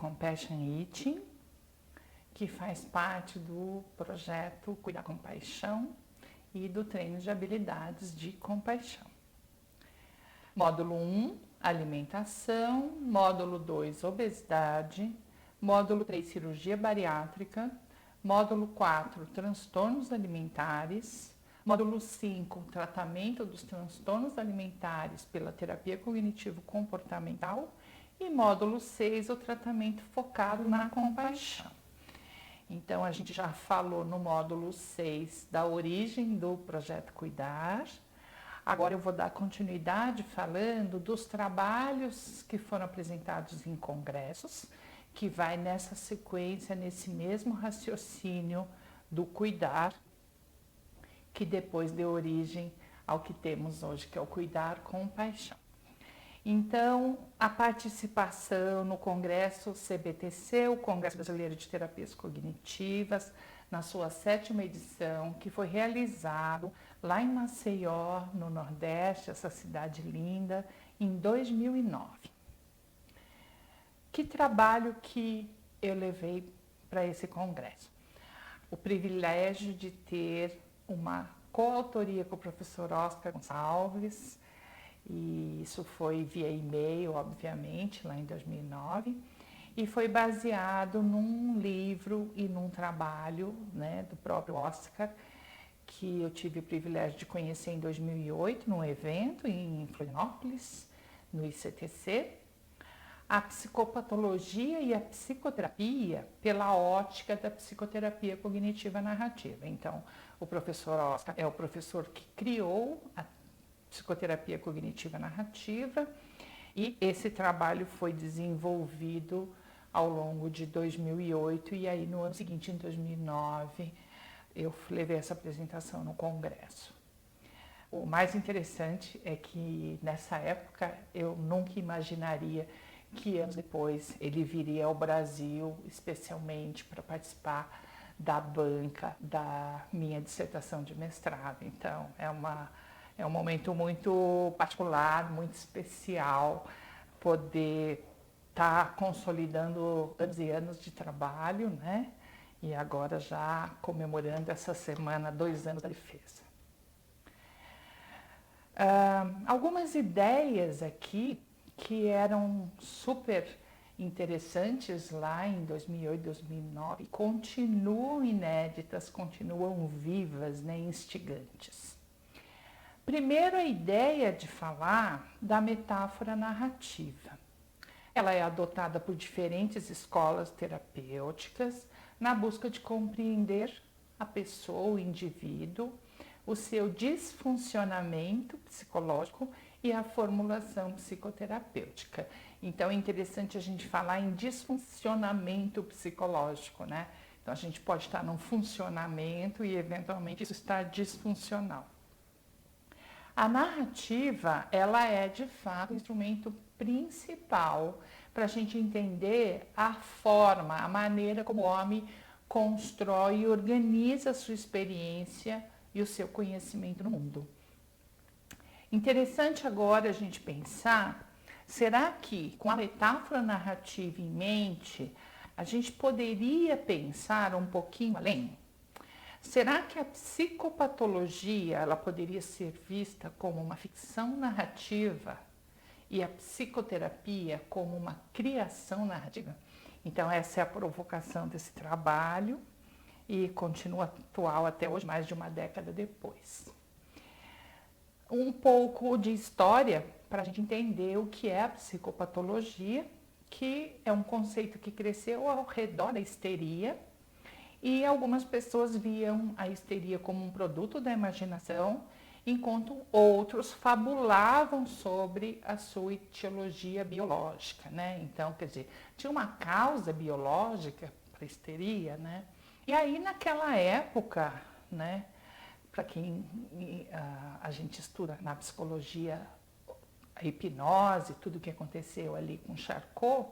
Compassion Eating, que faz parte do projeto Cuidar com Paixão e do treino de habilidades de compaixão. Módulo 1, alimentação. Módulo 2, obesidade. Módulo 3, cirurgia bariátrica. Módulo 4, transtornos alimentares. Módulo 5, tratamento dos transtornos alimentares pela terapia cognitivo-comportamental. E módulo 6, o tratamento focado na compaixão. Então, a gente já falou no módulo 6 da origem do projeto Cuidar. Agora eu vou dar continuidade falando dos trabalhos que foram apresentados em congressos, que vai nessa sequência, nesse mesmo raciocínio do cuidar, que depois deu origem ao que temos hoje, que é o cuidar com paixão. Então, a participação no Congresso CBTC, o Congresso Brasileiro de Terapias Cognitivas, na sua 7ª edição, que foi realizado lá em Maceió, no Nordeste, essa cidade linda, em 2009. Que trabalho que eu levei para esse congresso? O privilégio de ter uma coautoria com o professor Oscar Gonçalves, e isso foi via e-mail, obviamente, lá em 2009, e foi baseado num livro e num trabalho, né, do próprio Oscar, que eu tive o privilégio de conhecer em 2008, num evento em Florianópolis, no ICTC, a psicopatologia e a psicoterapia pela ótica da psicoterapia cognitiva narrativa. Então, o professor Oscar é o professor que criou a psicoterapia cognitiva narrativa e esse trabalho foi desenvolvido ao longo de 2008 e aí no ano seguinte, em 2009, eu levei essa apresentação no congresso. O mais interessante é que nessa época eu nunca imaginaria que anos depois ele viria ao Brasil especialmente para participar da banca da minha dissertação de mestrado. Então é um momento muito particular, muito especial poder estar consolidando anos e anos de trabalho, né? E agora já comemorando essa semana 2 anos da defesa. Algumas ideias aqui que eram super interessantes lá em 2008, 2009, continuam inéditas, continuam vivas, né, instigantes. Primeiro, a ideia de falar da metáfora narrativa. Ela é adotada por diferentes escolas terapêuticas na busca de compreender a pessoa, o indivíduo, o seu disfuncionamento psicológico e a formulação psicoterapêutica. Então é interessante a gente falar em disfuncionamento psicológico, né? Então a gente pode estar num funcionamento e eventualmente isso está disfuncional. A narrativa, ela é de fato o instrumento principal para a gente entender a forma, a maneira como o homem constrói e organiza a sua experiência e o seu conhecimento no mundo. Interessante agora a gente pensar, será que com a metáfora narrativa em mente, a gente poderia pensar um pouquinho além? Será que a psicopatologia ela poderia ser vista como uma ficção narrativa e a psicoterapia como uma criação narrativa? Então essa é a provocação desse trabalho e continua atual até hoje, mais de uma década depois. Um pouco de história para a gente entender o que é a psicopatologia, que é um conceito que cresceu ao redor da histeria, e algumas pessoas viam a histeria como um produto da imaginação, enquanto outros fabulavam sobre a sua etiologia biológica, né? Então, quer dizer, tinha uma causa biológica para a histeria, né? E aí, naquela época, né, para quem a gente estuda na psicologia, a hipnose, tudo o que aconteceu ali com Charcot,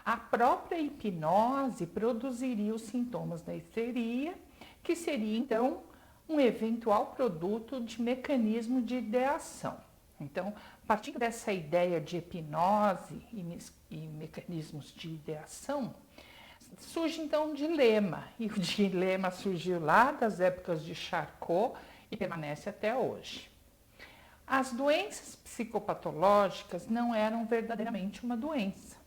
a própria hipnose produziria os sintomas da histeria, que seria, então, um eventual produto de mecanismo de ideação. Então, Partindo dessa ideia de hipnose e mecanismos de ideação, surge então um dilema, e o dilema surgiu lá das épocas de Charcot e permanece até hoje. As doenças psicopatológicas não eram verdadeiramente uma doença.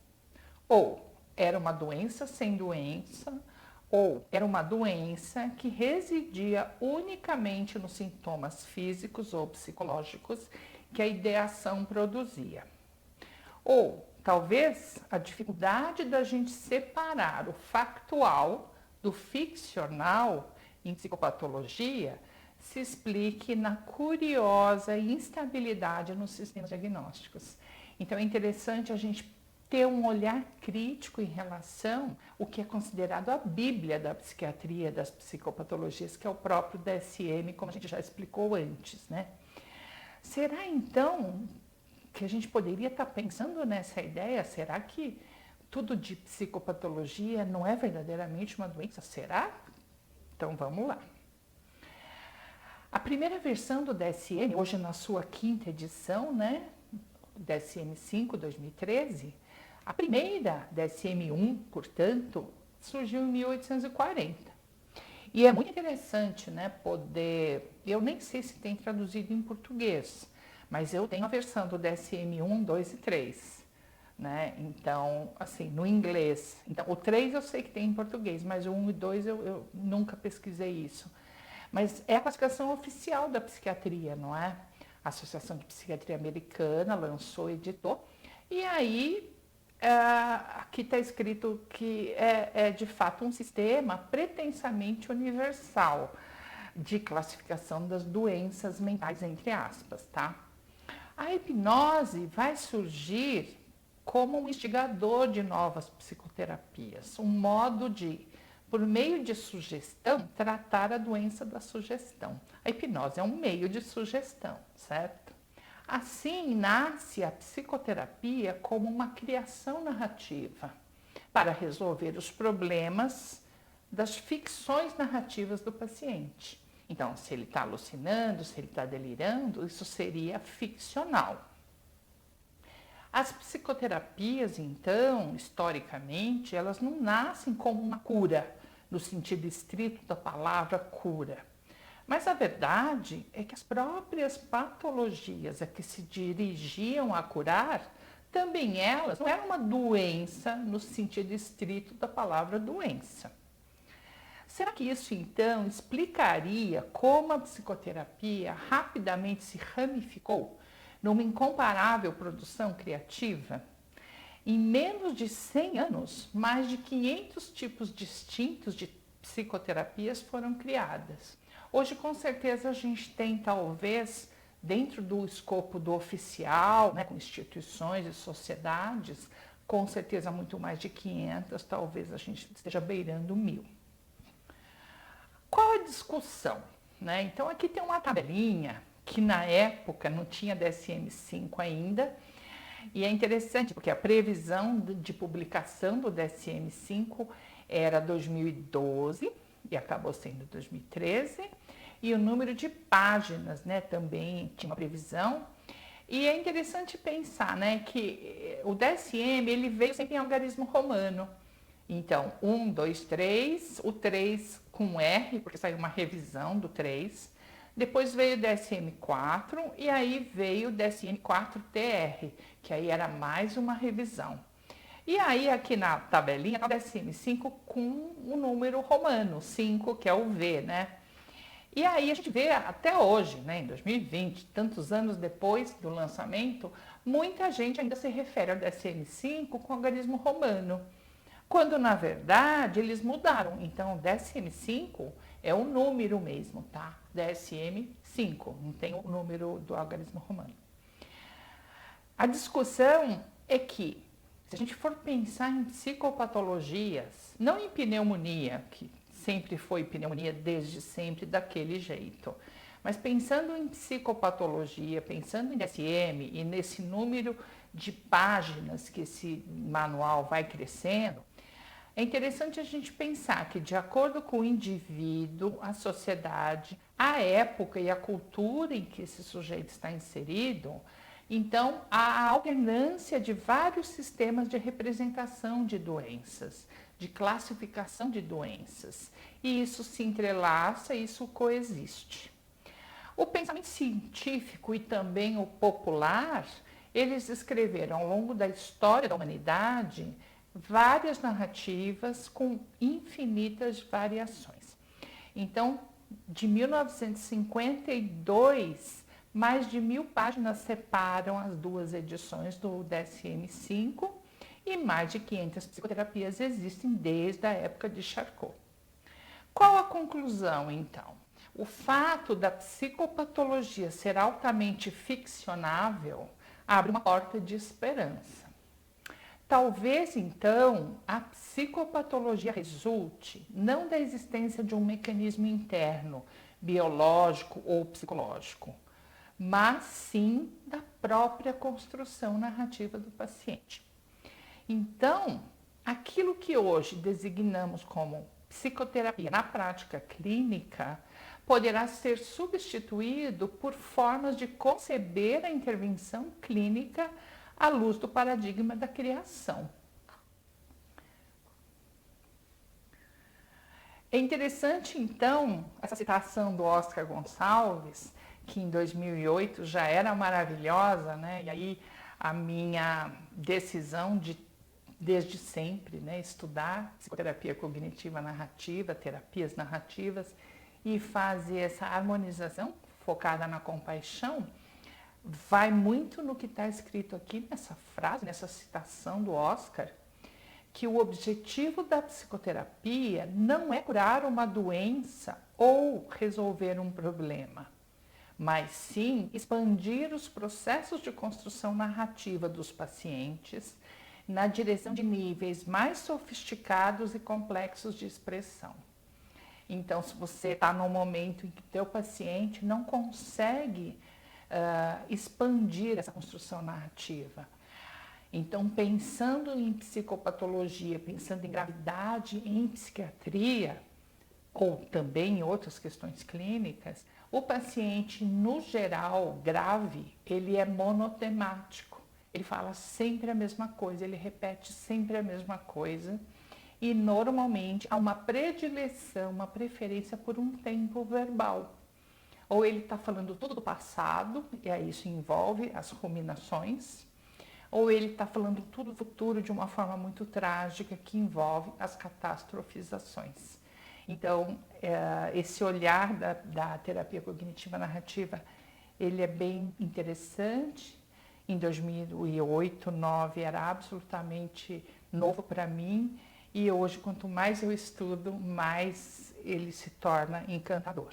Ou era uma doença sem doença, ou era uma doença que residia unicamente nos sintomas físicos ou psicológicos que a ideação produzia. Ou talvez a dificuldade da gente separar o factual do ficcional em psicopatologia se explique na curiosa instabilidade nos sistemas diagnósticos. Então é interessante a gente ter um olhar crítico em relação ao que é considerado a Bíblia da psiquiatria, das psicopatologias, que é o próprio DSM, como a gente já explicou antes, né? Será então que a gente poderia estar pensando nessa ideia? Será que tudo de psicopatologia não é verdadeiramente uma doença? Será? Então vamos lá. A primeira versão do DSM, hoje na sua 5ª edição, né? DSM-5, 2013, a primeira DSM-1, portanto, surgiu em 1840. E é muito interessante, né, eu nem sei se tem traduzido em português, mas eu tenho a versão do DSM-1, 2 e 3, né? Então, assim, no inglês. Então, o 3 eu sei que tem em português, mas o 1 e 2 eu nunca pesquisei isso. Mas é a classificação oficial da psiquiatria, não é? A Associação de Psiquiatria Americana lançou, editou, e aí aqui está escrito que é de fato um sistema pretensamente universal de classificação das doenças mentais, entre aspas, tá? A hipnose vai surgir como um instigador de novas psicoterapias, um modo de, por meio de sugestão, tratar a doença da sugestão. A hipnose é um meio de sugestão, certo? Assim, nasce a psicoterapia como uma criação narrativa para resolver os problemas das ficções narrativas do paciente. Então, se ele está alucinando, se ele está delirando, isso seria ficcional. As psicoterapias, então, historicamente, elas não nascem como uma cura, no sentido estrito da palavra cura. Mas a verdade é que as próprias patologias a que se dirigiam a curar, também elas não eram uma doença no sentido estrito da palavra doença. Será que isso então explicaria como a psicoterapia rapidamente se ramificou numa incomparável produção criativa? Em menos de 100 anos, mais de 500 tipos distintos de psicoterapias foram criadas. Hoje, com certeza, a gente tem, talvez, dentro do escopo do oficial, né, com instituições e sociedades, com certeza muito mais de 500, talvez a gente esteja beirando 1000. Qual a discussão? Né? Então, aqui tem uma tabelinha que na época não tinha DSM-5 ainda, e é interessante porque a previsão de publicação do DSM-5 era 2012 e acabou sendo 2013, e o número de páginas, né, também tinha uma previsão. E é interessante pensar, né, que o DSM ele veio sempre em algarismo romano. Então, 1, 2, 3, o 3 com R, porque saiu uma revisão do 3. Depois veio o DSM-4 e aí veio o DSM-4-TR, que aí era mais uma revisão. E aí aqui na tabelinha está o DSM-5 com o número romano, 5, que é o V, né? E aí a gente vê até hoje, né, em 2020, tantos anos depois do lançamento, muita gente ainda se refere ao DSM-5 com o algarismo romano, quando na verdade eles mudaram. Então o DSM-5 é o número mesmo, tá? DSM-5, não tem o número do algarismo romano. A discussão é que, se a gente for pensar em psicopatologias, não em pneumonia, que sempre foi pneumonia desde sempre daquele jeito, mas pensando em psicopatologia, pensando em DSM e nesse número de páginas que esse manual vai crescendo, é interessante a gente pensar que, de acordo com o indivíduo, a sociedade, a época e a cultura em que esse sujeito está inserido, Então, há a alternância de vários sistemas de representação de doenças, de classificação de doenças, e isso se entrelaça, isso coexiste. O pensamento científico e também o popular, eles escreveram ao longo da história da humanidade várias narrativas com infinitas variações. Então, de 1952, mais de 1000 páginas separam as duas edições do DSM-5 e mais de 500 psicoterapias existem desde a época de Charcot. Qual a conclusão, então? O fato da psicopatologia ser altamente ficcionável abre uma porta de esperança. Talvez, então, a psicopatologia resulte não da existência de um mecanismo interno, biológico ou psicológico, mas sim da própria construção narrativa do paciente. Então, aquilo que hoje designamos como psicoterapia na prática clínica poderá ser substituído por formas de conceber a intervenção clínica à luz do paradigma da criação. É interessante, então, essa citação do Oscar Gonçalves, que em 2008 já era maravilhosa, né? E aí a minha decisão de, desde sempre, né, estudar psicoterapia cognitiva narrativa, terapias narrativas e fazer essa harmonização focada na compaixão, vai muito no que está escrito aqui nessa frase, nessa citação do Oscar, que o objetivo da psicoterapia não é curar uma doença ou resolver um problema, mas sim expandir os processos de construção narrativa dos pacientes na direção de níveis mais sofisticados e complexos de expressão. Então, se você está num momento em que teu paciente não consegue expandir essa construção narrativa, então, pensando em psicopatologia, pensando em gravidade, em psiquiatria, ou também em outras questões clínicas, o paciente, no geral, grave, ele é monotemático. Ele fala sempre a mesma coisa, ele repete sempre a mesma coisa. E, normalmente, há uma predileção, uma preferência por um tempo verbal. Ou ele está falando tudo do passado, e aí isso envolve as ruminações, ou ele está falando tudo do futuro de uma forma muito trágica, que envolve as catastrofizações. Então, esse olhar da terapia cognitiva narrativa, ele é bem interessante. Em 2008, 2009, era absolutamente novo para mim. E hoje, quanto mais eu estudo, mais ele se torna encantador.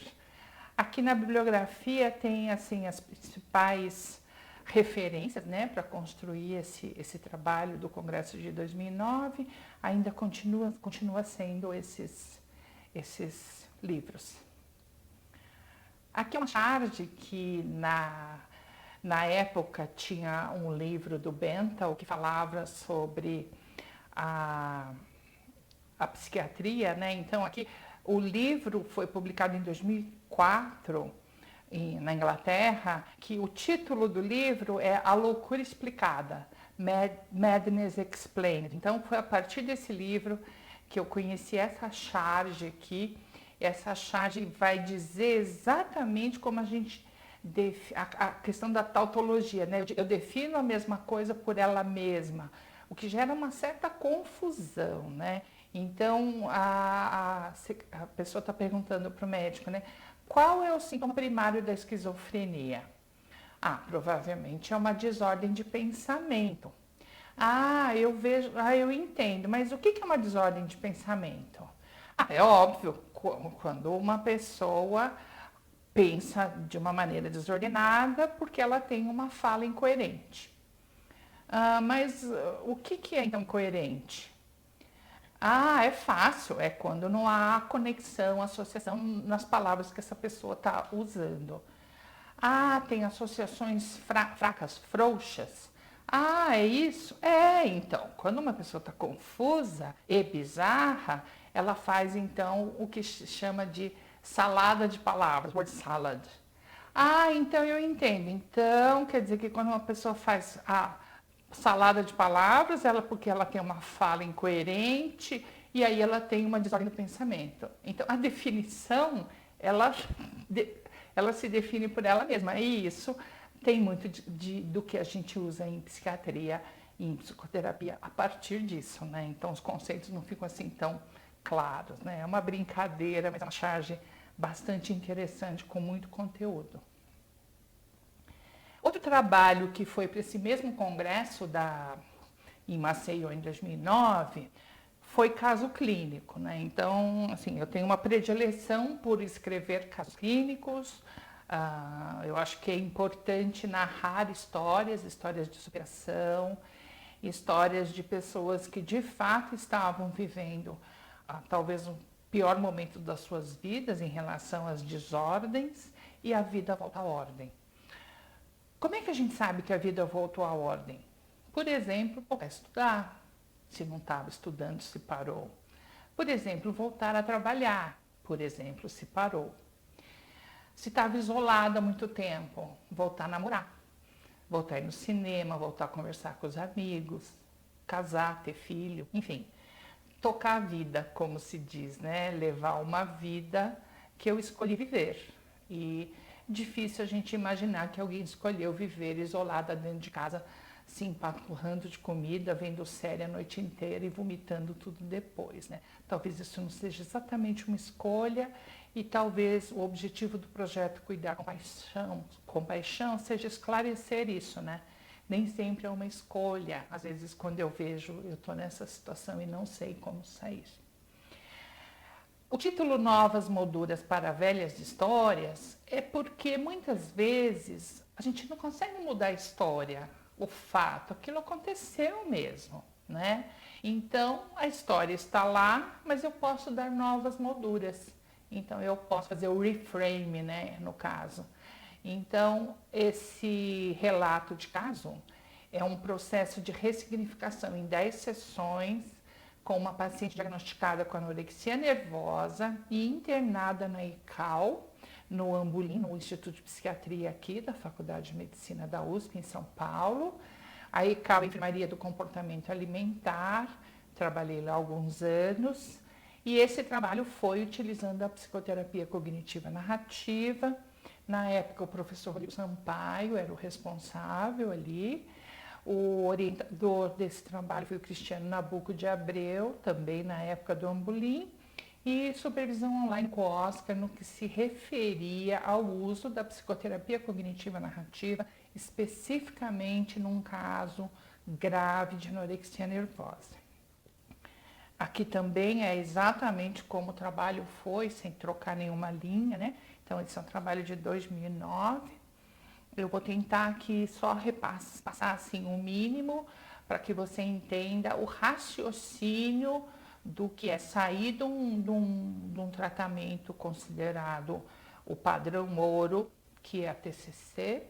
Aqui na bibliografia tem assim, as principais referências, né, para construir esse trabalho do Congresso de 2009. Ainda continua sendo esses livros. Aqui é uma charge que na época tinha um livro do Bentham que falava sobre a psiquiatria, né? Então aqui o livro foi publicado em 2004 na Inglaterra, que o título do livro é A Loucura Explicada, Madness Explained. Então foi a partir desse livro que eu conheci essa charge aqui. Essa charge vai dizer exatamente como a gente a questão da tautologia, né? Eu defino a mesma coisa por ela mesma, o que gera uma certa confusão, né? Então, a pessoa está perguntando para o médico, né? Qual é o sintoma primário da esquizofrenia? Provavelmente é uma desordem de pensamento. Eu entendo, mas o que é uma desordem de pensamento? É óbvio, quando uma pessoa pensa de uma maneira desordenada porque ela tem uma fala incoerente. Mas o que é então incoerente? É fácil, é quando não há conexão, associação nas palavras que essa pessoa está usando. Tem associações fracas, frouxas. É isso? Então, quando uma pessoa está confusa e bizarra, ela faz então o que se chama de salada de palavras, word salad. Ah, então eu entendo. Então, quer dizer que quando uma pessoa faz a salada de palavras, porque ela tem uma fala incoerente e aí ela tem uma desordem do pensamento. Então, a definição, ela, ela se define por ela mesma. E isso tem muito do que a gente usa em psiquiatria e em psicoterapia a partir disso, né? Então, os conceitos não ficam assim tão claros, né? É uma brincadeira, mas é uma charge bastante interessante, com muito conteúdo. Outro trabalho que foi para esse mesmo congresso em Maceió, em 2009, foi caso clínico, né? Então, assim, eu tenho uma predileção por escrever casos clínicos. Eu acho que é importante narrar histórias de superação, histórias de pessoas que de fato estavam vivendo talvez o pior momento das suas vidas em relação às desordens, e a vida volta à ordem. Como é que a gente sabe que a vida voltou à ordem? Por exemplo, voltar a estudar, se não estava estudando, se parou. Por exemplo, voltar a trabalhar, por exemplo, se parou. Se estava isolada há muito tempo, voltar a namorar, voltar a ir no cinema, voltar a conversar com os amigos, casar, ter filho, enfim. Tocar a vida, como se diz, né? Levar uma vida que eu escolhi viver. E difícil a gente imaginar que alguém escolheu viver isolada dentro de casa, se empurrando de comida, vendo série a noite inteira e vomitando tudo depois, né? Talvez isso não seja exatamente uma escolha e talvez o objetivo do projeto Cuidar com Paixão seja esclarecer isso, né? Nem sempre é uma escolha. Às vezes, quando eu estou nessa situação e não sei como sair. O título Novas Molduras para Velhas Histórias é porque muitas vezes a gente não consegue mudar a história, o fato, aquilo aconteceu mesmo, né? Então, a história está lá, mas eu posso dar novas molduras. Então, eu posso fazer o reframe, né, no caso. Então, esse relato de caso é um processo de ressignificação em 10 sessões, com uma paciente diagnosticada com anorexia nervosa e internada na ICAL, no Ambulim, no Instituto de Psiquiatria aqui da Faculdade de Medicina da USP, em São Paulo. A ICAL é Enfermaria do Comportamento Alimentar, trabalhei lá há alguns anos, e esse trabalho foi utilizando a psicoterapia cognitiva narrativa. Na época, o professor Rodrigo Sampaio era o responsável ali. O orientador desse trabalho foi o Cristiano Nabuco de Abreu, também na época do Ambulim, e supervisão online com o Oscar no que se referia ao uso da psicoterapia cognitiva narrativa, especificamente num caso grave de anorexia nervosa. Aqui também é exatamente como o trabalho foi, sem trocar nenhuma linha, né? Então, esse é um trabalho de 2009. Eu vou tentar aqui só passar assim o mínimo para que você entenda o raciocínio do que é sair de um tratamento considerado o padrão ouro, que é a TCC,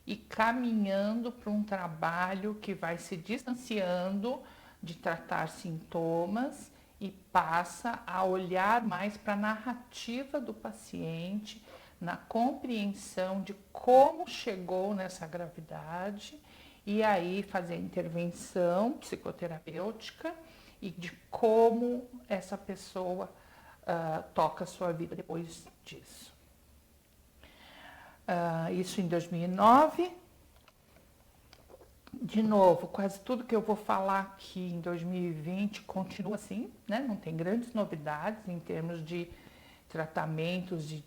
e caminhando para um trabalho que vai se distanciando de tratar sintomas e passa a olhar mais para a narrativa do paciente, na compreensão de como chegou nessa gravidade e aí fazer a intervenção psicoterapêutica e de como essa pessoa toca a sua vida depois disso. Isso em 2009. De novo, quase tudo que eu vou falar aqui em 2020 continua assim, né? Não tem grandes novidades em termos de tratamentos e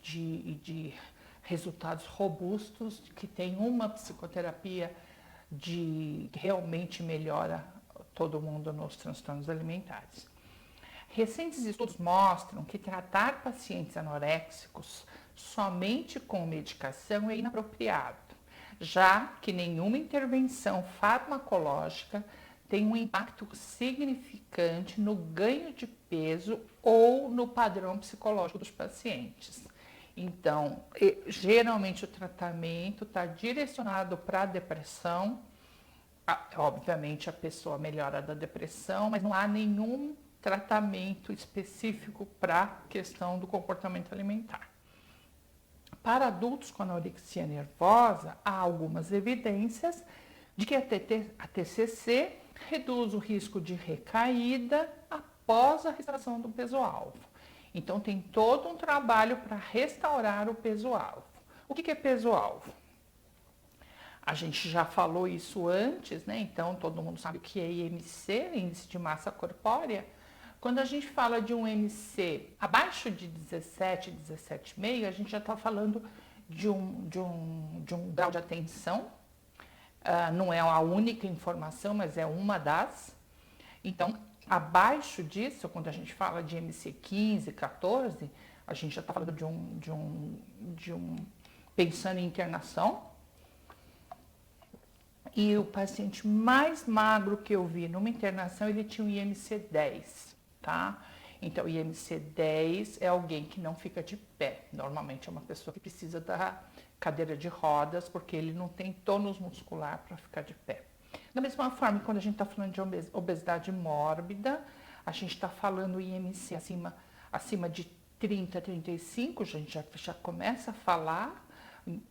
de resultados robustos, que tem uma psicoterapia que realmente melhora todo mundo nos transtornos alimentares. Recentes estudos mostram que tratar pacientes anoréxicos somente com medicação é inapropriado, já que nenhuma intervenção farmacológica tem um impacto significante no ganho de peso ou no padrão psicológico dos pacientes. Então, geralmente o tratamento está direcionado para a depressão. Obviamente a pessoa melhora da depressão, mas não há nenhum tratamento específico para a questão do comportamento alimentar. para adultos com anorexia nervosa, há algumas evidências de que a TCC reduz o risco de recaída após a restauração do peso-alvo. Então, tem todo um trabalho para restaurar o peso-alvo. O que é peso-alvo? A gente já falou isso antes, né? Então, todo mundo sabe o que é IMC, Índice de Massa Corpórea. Quando a gente fala de um IMC abaixo de 17, 17,5, a gente já está falando de um grau de atenção. Não é a única informação, mas é uma das. Então, abaixo disso, quando a gente fala de IMC 15, 14, a gente já está falando pensando em internação. E o paciente mais magro que eu vi numa internação, ele tinha um IMC 10, tá? Então, IMC 10 é alguém que não fica de pé. Normalmente é uma pessoa que precisa da cadeira de rodas, porque ele não tem tônus muscular para ficar de pé. Da mesma forma, quando a gente está falando de obesidade mórbida, a gente está falando IMC acima de 30, 35, a gente já começa a falar.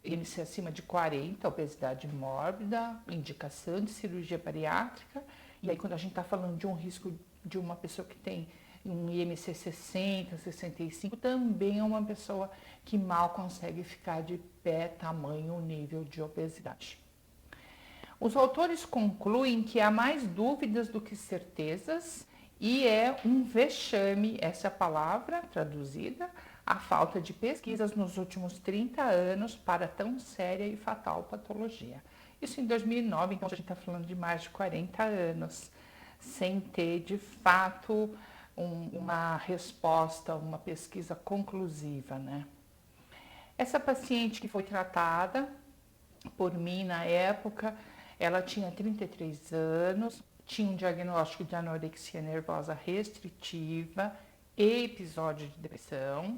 IMC acima de 40, obesidade mórbida, indicação de cirurgia bariátrica. E aí, quando a gente está falando de um risco de uma pessoa que tem um IMC 60, 65, também é uma pessoa que mal consegue ficar de pé, tamanho, nível de obesidade. Os autores concluem que há mais dúvidas do que certezas e é um vexame, essa é a palavra traduzida, a falta de pesquisas nos últimos 30 anos para tão séria e fatal patologia. Isso em 2009, então a gente está falando de mais de 40 anos, sem ter de fato uma resposta, uma pesquisa conclusiva, né? Essa paciente que foi tratada por mim na época, ela tinha 33 anos, tinha um diagnóstico de anorexia nervosa restritiva e episódio de depressão.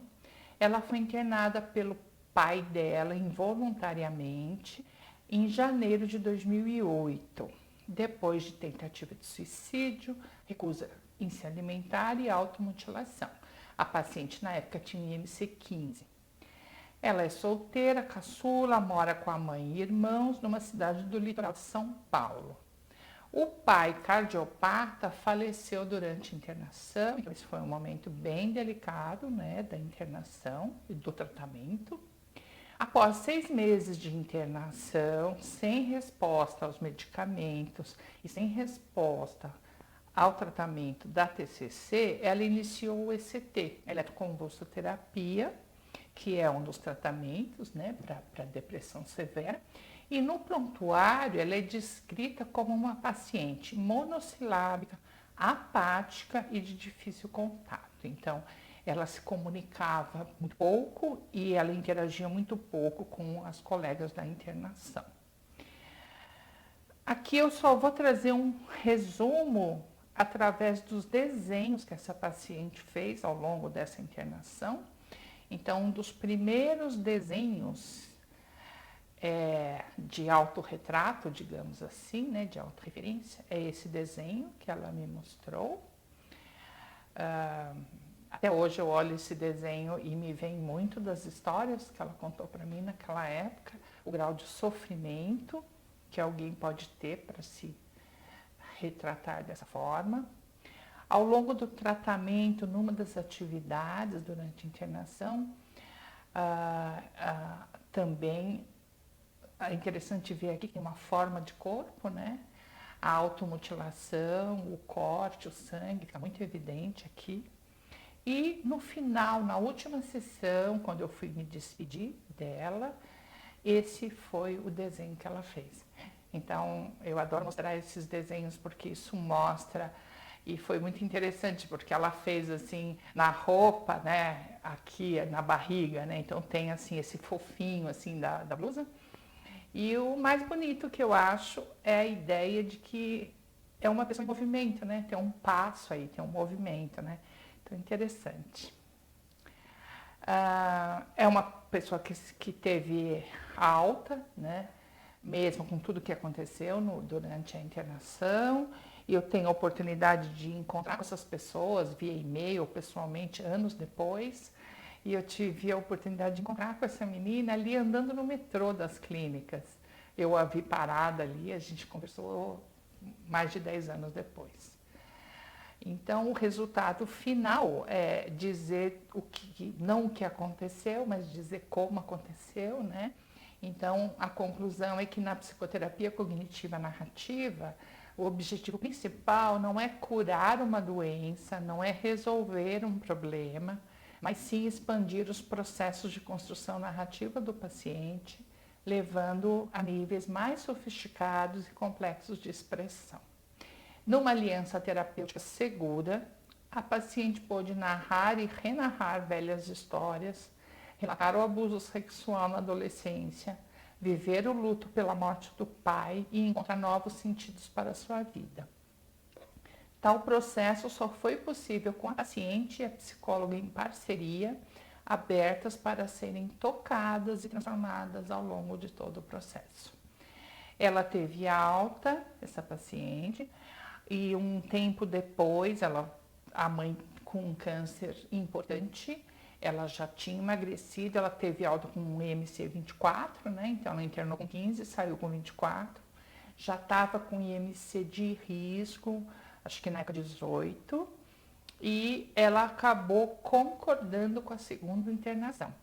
Ela foi internada pelo pai dela involuntariamente em janeiro de 2008, depois de tentativa de suicídio, recusa em se alimentar e automutilação. A paciente na época tinha IMC 15. Ela é solteira, caçula, mora com a mãe e irmãos numa cidade do litoral de São Paulo. O pai, cardiopata, faleceu durante a internação, então esse foi um momento bem delicado, né, da internação e do tratamento. Após 6 meses de internação, sem resposta aos medicamentos e sem resposta ao tratamento da TCC, ela iniciou o ECT, eletroconvulsoterapia, que é um dos tratamentos, né, para depressão severa. E no prontuário, ela é descrita como uma paciente monossilábica, apática e de difícil contato. Então, ela se comunicava muito pouco e ela interagia muito pouco com as colegas da internação. Aqui eu só vou trazer um resumo através dos desenhos que essa paciente fez ao longo dessa internação. Então, um dos primeiros desenhos de autorretrato, digamos assim, né, de autorreferência, é esse desenho que ela me mostrou. Até hoje eu olho esse desenho e me vem muito das histórias que ela contou para mim naquela época, o grau de sofrimento que alguém pode ter para se retratar dessa forma. Ao longo do tratamento, numa das atividades durante a internação, também é interessante ver aqui que tem uma forma de corpo, né? A automutilação, o corte, o sangue, está muito evidente aqui. E no final, na última sessão, quando eu fui me despedir dela, esse foi o desenho que ela fez. Então, eu adoro mostrar esses desenhos porque isso mostra, e foi muito interessante porque ela fez assim na roupa, né, aqui na barriga, né? Então tem assim esse fofinho assim da blusa. E o mais bonito que eu acho é a ideia de que é uma pessoa em movimento, né? Tem um passo aí, tem um movimento, né? Então, interessante. É uma pessoa que teve alta, né? Mesmo com tudo que aconteceu durante a internação. E eu tenho a oportunidade de encontrar com essas pessoas via e-mail, pessoalmente, anos depois. e eu tive a oportunidade de encontrar com essa menina ali andando no metrô das clínicas. Eu a vi parada ali, a gente conversou mais de 10 anos depois. Então, o resultado final é dizer não o que aconteceu, mas dizer como aconteceu, né? Então, a conclusão é que na psicoterapia cognitiva narrativa, o objetivo principal não é curar uma doença, não é resolver um problema, mas sim expandir os processos de construção narrativa do paciente, levando a níveis mais sofisticados e complexos de expressão. Numa aliança terapêutica segura, a paciente pôde narrar e renarrar velhas histórias, relatar o abuso sexual na adolescência, viver o luto pela morte do pai e encontrar novos sentidos para a sua vida. Tal processo só foi possível com a paciente e a psicóloga em parceria, abertas para serem tocadas e transformadas ao longo de todo o processo. Ela teve alta, essa paciente, e um tempo depois, a mãe com um câncer importante, ela já tinha emagrecido, ela teve alta com um IMC 24, né? Então ela internou com 15, saiu com 24, já estava com IMC de risco, acho que na época 18, e ela acabou concordando com a segunda internação.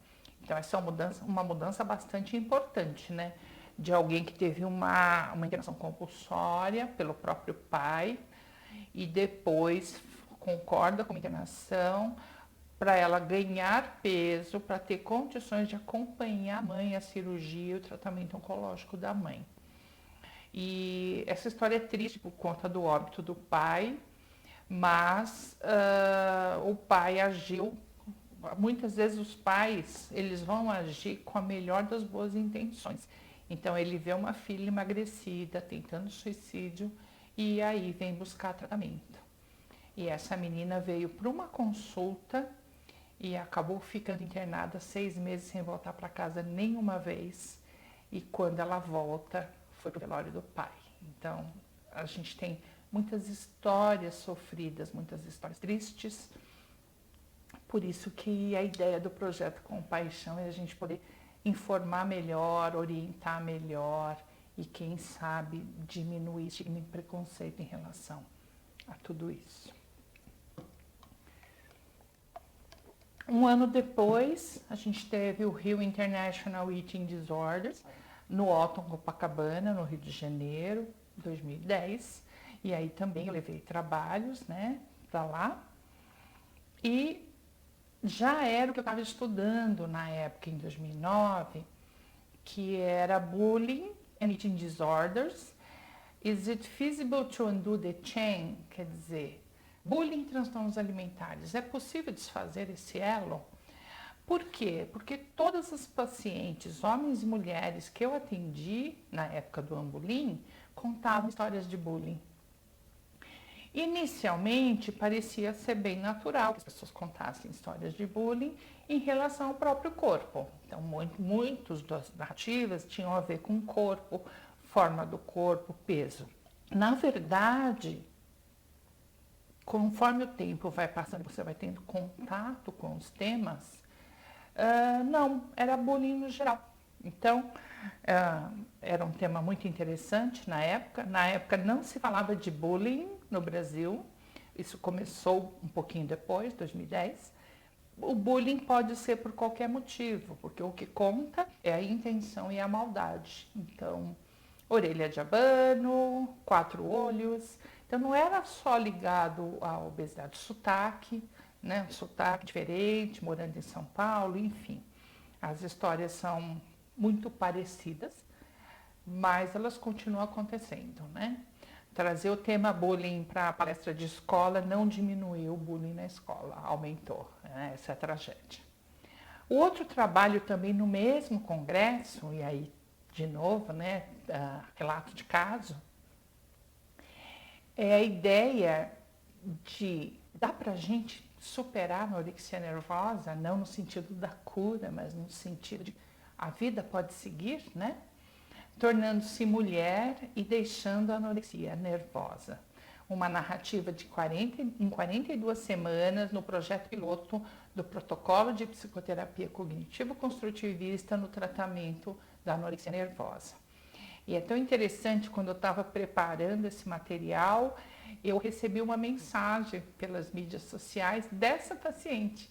Então essa é uma mudança bastante importante, né? De alguém que teve uma internação compulsória pelo próprio pai e depois concorda com a internação para ela ganhar peso, para ter condições de acompanhar a mãe, a cirurgia e o tratamento oncológico da mãe. E essa história é triste por conta do óbito do pai, mas o pai agiu. Muitas vezes os pais, eles vão agir com a melhor das boas intenções. Então ele vê uma filha emagrecida, tentando suicídio, e aí vem buscar tratamento. E essa menina veio para uma consulta e acabou ficando internada 6 meses sem voltar para casa nenhuma vez. E quando ela volta, foi para o velório do pai. Então a gente tem muitas histórias sofridas, muitas histórias tristes. Por isso que a ideia do projeto Compaixão é a gente poder informar melhor, orientar melhor e, quem sabe, diminuir estigma e preconceito em relação a tudo isso. Um ano depois, a gente teve o Rio International Eating Disorders no Otton Copacabana, no Rio de Janeiro, 2010. E aí também eu levei trabalhos, né, para lá. E já era o que eu estava estudando na época, em 2009, que era Bullying and Eating Disorders. Is it feasible to undo the chain? Quer dizer, bullying e transtornos alimentares. É possível desfazer esse elo? Por quê? Porque todas as pacientes, homens e mulheres que eu atendi na época do Ambulim, contavam histórias de bullying. Inicialmente, parecia ser bem natural que as pessoas contassem histórias de bullying em relação ao próprio corpo. Então, muitas das narrativas tinham a ver com o corpo, forma do corpo, peso. Na verdade, conforme o tempo vai passando, você vai tendo contato com os temas, não, era bullying no geral. Então, era um tema muito interessante na época. Na época não se falava de bullying no Brasil. Isso começou um pouquinho depois, 2010. O bullying pode ser por qualquer motivo, porque o que conta é a intenção e a maldade. Então, orelha de abano, 4 olhos. Então, não era só ligado à obesidade, sotaque, né? Sotaque diferente, morando em São Paulo, enfim. As histórias são muito parecidas, mas elas continuam acontecendo, né? Trazer o tema bullying para a palestra de escola não diminuiu o bullying na escola, aumentou, né? Essa é a tragédia. O outro trabalho também no mesmo congresso, e aí de novo, né, relato de caso, é a ideia de dá para a gente superar a anorexia nervosa, não no sentido da cura, mas no sentido de a vida pode seguir, né? Tornando-se mulher e deixando a anorexia nervosa. Uma narrativa em 42 semanas no projeto piloto do protocolo de psicoterapia cognitivo-construtivista no tratamento da anorexia nervosa. E é tão interessante, quando eu estava preparando esse material, eu recebi uma mensagem pelas mídias sociais dessa paciente.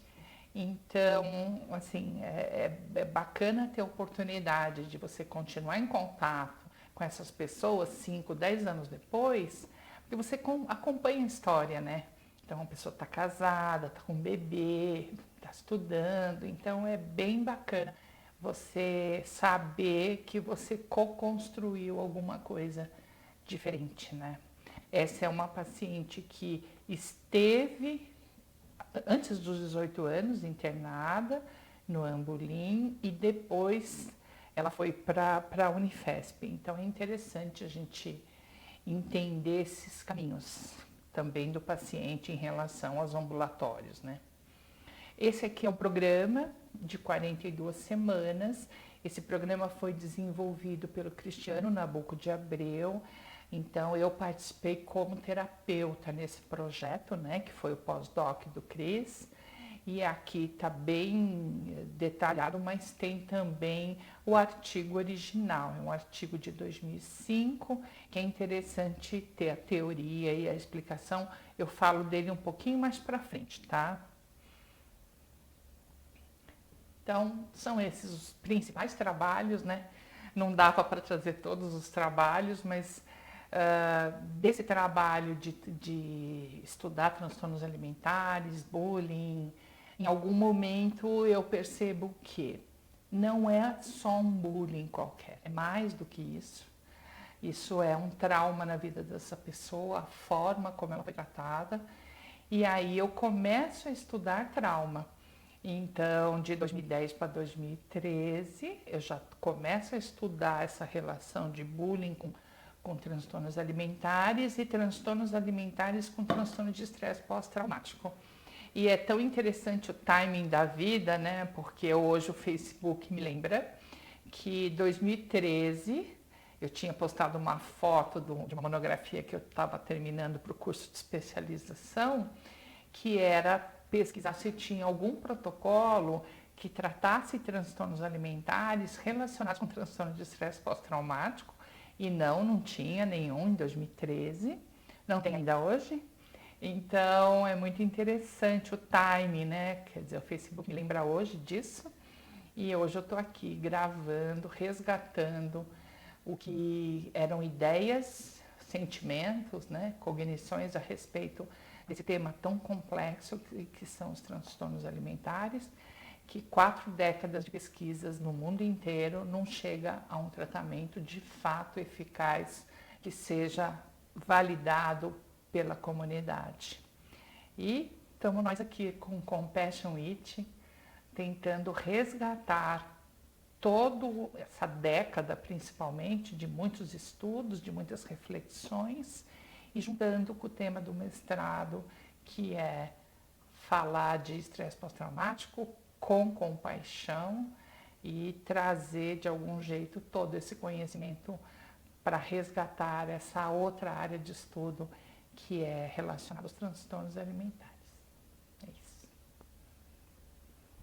Então, assim, é bacana ter a oportunidade de você continuar em contato com essas pessoas 5, 10 anos depois, porque você acompanha a história, né? Então, a pessoa está casada, está com um bebê, está estudando, então é bem bacana você saber que você co-construiu alguma coisa diferente, né? Essa é uma paciente que esteve antes dos 18 anos internada no Ambulim e depois ela foi para a Unifesp. Então é interessante a gente entender esses caminhos também do paciente em relação aos ambulatórios, né? Esse aqui é um programa de 42 semanas. Esse programa foi desenvolvido pelo Cristiano Nabuco de Abreu. Então, eu participei como terapeuta nesse projeto, né, que foi o pós-doc do Cris. E aqui está bem detalhado, mas tem também o artigo original. É um artigo de 2005, que é interessante ter a teoria e a explicação. Eu falo dele um pouquinho mais para frente, tá? Então, são esses os principais trabalhos, né? Não dava para trazer todos os trabalhos, mas desse trabalho de estudar transtornos alimentares, bullying, em algum momento eu percebo que não é só um bullying qualquer, é mais do que isso. Isso é um trauma na vida dessa pessoa, a forma como ela foi tratada. E aí eu começo a estudar trauma. Então, de 2010 para 2013, eu já começo a estudar essa relação de bullying com transtornos alimentares e transtornos alimentares com transtorno de estresse pós-traumático. E é tão interessante o timing da vida, né? Porque hoje o Facebook me lembra que em 2013 eu tinha postado uma foto de uma monografia que eu estava terminando para o curso de especialização, que era pesquisar se tinha algum protocolo que tratasse transtornos alimentares relacionados com transtorno de estresse pós-traumático. E não tinha nenhum em 2013, não tem ainda hoje. Então é muito interessante o time, né? Quer dizer, o Facebook me lembra hoje disso. E hoje eu estou aqui gravando, resgatando o que eram ideias, sentimentos, né? Cognições a respeito desse tema tão complexo que são os transtornos alimentares, que 4 décadas de pesquisas no mundo inteiro não chega a um tratamento de fato eficaz que seja validado pela comunidade. E estamos nós aqui com Compassion It, tentando resgatar toda essa década, principalmente, de muitos estudos, de muitas reflexões, e juntando com o tema do mestrado, que é falar de estresse pós-traumático com compaixão e trazer de algum jeito todo esse conhecimento para resgatar essa outra área de estudo que é relacionada aos transtornos alimentares.